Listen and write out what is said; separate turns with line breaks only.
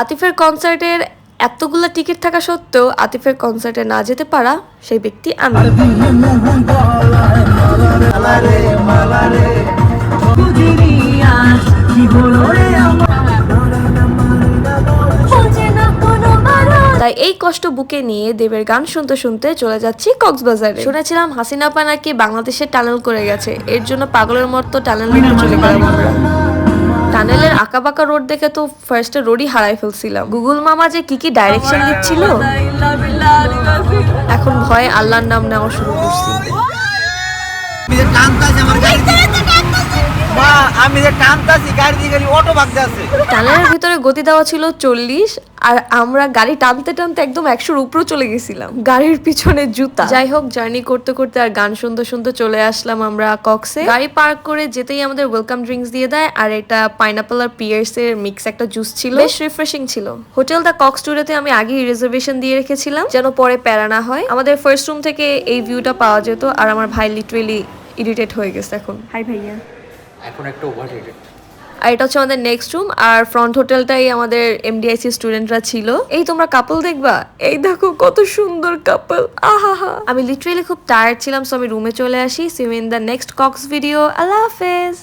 আতিফের কনসার্টের এতগুলা টিকিট থাকা সত্ত্বেও আতিফের কনসার্টে না যেতে পারা সেই ব্যক্তি আমি। তাই এই কষ্ট বুকে নিয়ে দেবের গান শুনতে শুনতে চলে যাচ্ছি কক্সবাজারে। শুনেছিলাম হাসিনা আপা নাকি বাংলাদেশে টানেল করে গেছে, এর জন্য পাগলের মতো টানেল দেখতে চলে গেলাম আমরা। টানেলের আঁকাবাঁকা রোড দেখে তো ফার্স্টে রোডই হারাই ফেলছিলাম। গুগল মামা যে কি ডাইরেকশন দিচ্ছিল, এখন ভয়ে আল্লাহর নাম নেওয়া শুরু করছি। টানেলের ভিতরে গতি দেওয়া ছিল 40 আর আমরা গাড়ি টানতে টানতে একদম 100-র উপরে চলে গেছিলাম, গাড়ির পিছনে জুতা। যাই হোক, জার্নি করতে করতে আর গান শুনতে শুনতে চলে আসলাম আমরা কক্সে। গাড়ি পার্ক করে যেতেই আমাদের ওয়েলকাম ড্রিঙ্কস দিয়ে দেয়, আর এটা পাইনাপল আর পিয়ার্স এর মিক্স একটা জুস ছিল, বেশ রিফ্রেশিং ছিল। হোটেল দ্য কক্স টুডেতে আমি আগেই রিজার্ভেশন দিয়ে রেখেছিলাম যেন পরে প্যারা না হয়। আমাদের ফার্স্ট রুম থেকে এই ভিউটা পাওয়া যেত, আর আমার ভাই লিটারেলি ইরিটেট হয়ে গেছে এখন। হাই ভাইয়া,
এখন একটা ওভাররেটেড।
আর এটা হচ্ছে আমাদের নেক্সট রুম, আর ফ্রন্ট হোটেলটাই আমাদের এমডিআইসি স্টুডেন্টরা ছিল। এই তোমরা কাপল দেখবা, এই দেখো কত সুন্দর কাপল, আহা। আমি লিটারেলি খুব টায়ার্ড ছিলাম, সো আমি রুমে চলে আসি। See you in the next Cox video. আল্লাহ হাফেজ।